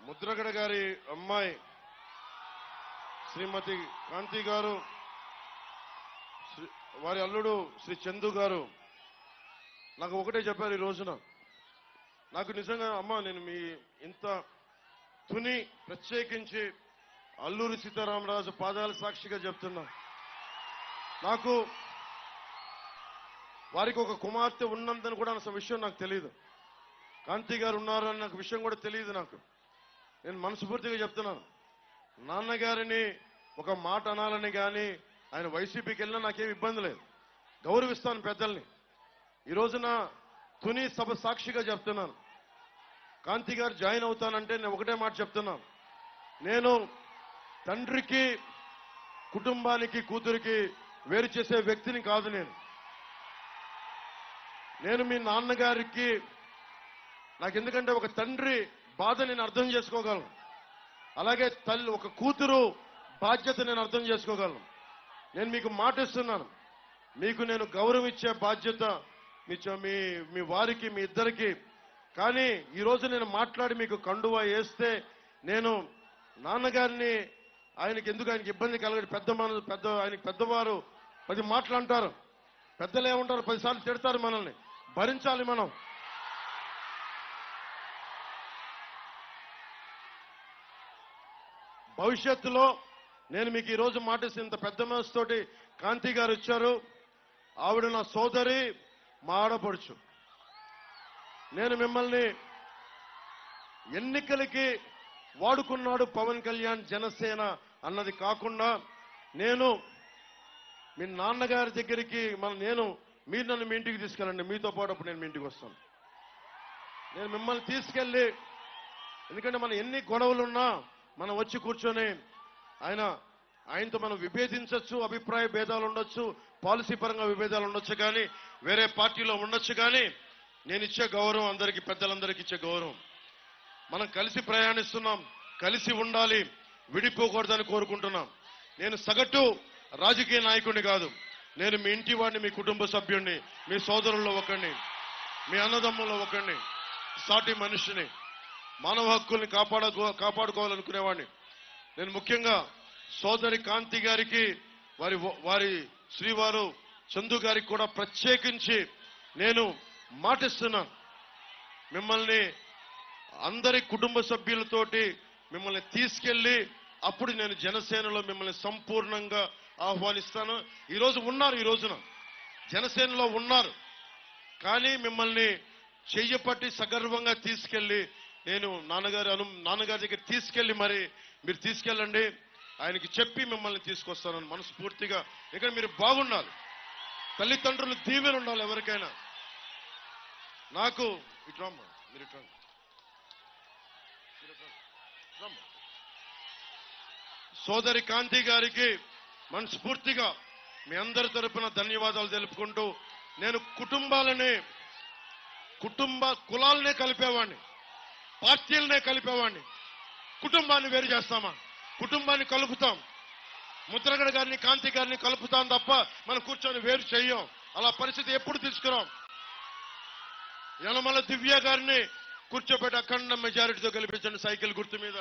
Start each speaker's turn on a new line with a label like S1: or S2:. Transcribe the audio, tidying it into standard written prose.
S1: ముద్రగడ గారి అమ్మాయి శ్రీమతి కాంతి గారు, వారి అల్లుడు శ్రీ చందు గారు నాకు ఒకటే చెప్పారు ఈ రోజున. నాకు నిజంగా అమ్మ, నేను మీ ఇంత తుని ప్రత్యేకించి అల్లూరి సీతారామరాజు పాదాల సాక్షిగా చెప్తున్నా, నాకు వారికి ఒక కుమార్తె ఉన్నందని కూడా అన్న విషయం నాకు తెలియదు. కాంతి గారు ఉన్నారని నాకు విషయం కూడా తెలియదు. నాకు నేను మనస్ఫూర్తిగా చెప్తున్నాను, నాన్నగారిని ఒక మాట అనాలని కానీ ఆయన వైసీపీకి వెళ్ళినా నాకేం ఇబ్బంది లేదు, గౌరవిస్తాను పెద్దల్ని. ఈ రోజున తుని సభ సాక్షిగా చెప్తున్నాను, కాంతి గారు జాయిన్ అవుతానంటే నేను ఒకటే మాట చెప్తున్నాను, నేను తండ్రికి కుటుంబానికి కూతురికి వేరు చేసే వ్యక్తిని కాదు. నేను మీ నాన్నగారికి నాకు ఎందుకంటే ఒక తండ్రి బాధ నేను అర్థం చేసుకోగలను, అలాగే తల్లి ఒక కూతురు బాధ్యత నేను అర్థం చేసుకోగలను. నేను మీకు మాట ఇస్తున్నాను, మీకు నేను గౌరవం ఇచ్చే బాధ్యత మీ వారికి మీ ఇద్దరికి. కానీ ఈరోజు నేను మాట్లాడి మీకు కండువా వేస్తే నేను నాన్నగారిని ఆయనకి ఆయనకి ఇబ్బంది కలగదు. ఆయనకి పెద్దవారు 10 మాటలు అంటారు, పెద్దలు ఏమంటారు 10 సార్లు తిడతారు, మనల్ని భరించాలి మనం. భవిష్యత్తులో నేను మీకు ఈరోజు మాటేసి ఇంత పెద్ద మనసుతోటి కాంతి గారు ఇచ్చారు. ఆవిడ నా సోదరి, మా ఆడపడుచు. నేను మిమ్మల్ని ఎన్నికలకి వాడుకున్నాడు పవన్ కళ్యాణ్ జనసేన అన్నది కాకుండా, నేను మీ నాన్నగారి దగ్గరికి మీరు నన్ను మీ ఇంటికి తీసుకెళ్ళండి, మీతో పాటు అప్పుడు నేను మీ ఇంటికి వస్తాను. నేను మిమ్మల్ని తీసుకెళ్ళి, ఎందుకంటే మన ఎన్ని గొడవలున్నా మనం వచ్చి కూర్చొని ఆయనతో మనం విభేదించవచ్చు, అభిప్రాయ భేదాలు ఉండొచ్చు, పాలసీ పరంగా విభేదాలు ఉండొచ్చు, కానీ వేరే పార్టీలో ఉండొచ్చు. కానీ నేను ఇచ్చే గౌరవం అందరికీ, పెద్దలందరికీ ఇచ్చే గౌరవం. మనం కలిసి ప్రయాణిస్తున్నాం, కలిసి ఉండాలి, విడిపోకూడదని కోరుకుంటున్నాం. నేను సగటు రాజకీయ నాయకుడిని కాదు, నేను మీ ఇంటి వాడిని, మీ కుటుంబ సభ్యుడిని, మీ సోదరుల్లో ఒకరిని, మీ అన్నదమ్ముల్లో ఒకరిని, సాటి మనిషిని, మానవ హక్కుల్ని కాపాడుకోవాలనుకునేవాడిని. నేను ముఖ్యంగా సోదరి కాంతి గారికి, వారి శ్రీవారు చందు గారికి కూడా ప్రత్యేకించి నేను మాటిస్తున్నాను, మిమ్మల్ని అందరి కుటుంబ సభ్యులతోటి మిమ్మల్ని తీసుకెళ్లి అప్పుడు నేను జనసేనలో మిమ్మల్ని సంపూర్ణంగా ఆహ్వానిస్తాను. ఈ రోజున జనసేనలో ఉన్నారు, కానీ మిమ్మల్ని చెయ్యపట్టి సగర్వంగా తీసుకెళ్లి నేను నాన్నగారి దగ్గర తీసుకెళ్లి మరి మీరు తీసుకెళ్ళండి, ఆయనకి చెప్పి మిమ్మల్ని తీసుకొస్తానని మనస్ఫూర్తిగా. ఇక్కడ మీరు బాగుండాలి, తల్లిదండ్రులు దీవెన ఉండాలి ఎవరికైనా. నాకు ఇట్రామ్మా, మీరు ఇట్రా, సోదరి కాంతి గారికి మనస్ఫూర్తిగా మీ అందరి తరపున ధన్యవాదాలు తెలుపుకుంటూ, నేను కులాలనే కలిపేవాడిని, పార్టీలనే కలిపేవాడిని. కుటుంబాన్ని వేరు చేస్తామా? కుటుంబాన్ని కలుపుతాం. ముద్రగడ గారిని, కాంతి గారిని కలుపుతాం తప్ప మనం కూర్చొని వేరు చెయ్యం. అలా పరిస్థితి ఎప్పుడు తీసుకురాం. యనమల దివ్య గారిని కూర్చోబెట్టి అఖండ మెజారిటీతో గెలిపించండి సైకిల్ గుర్తు మీద.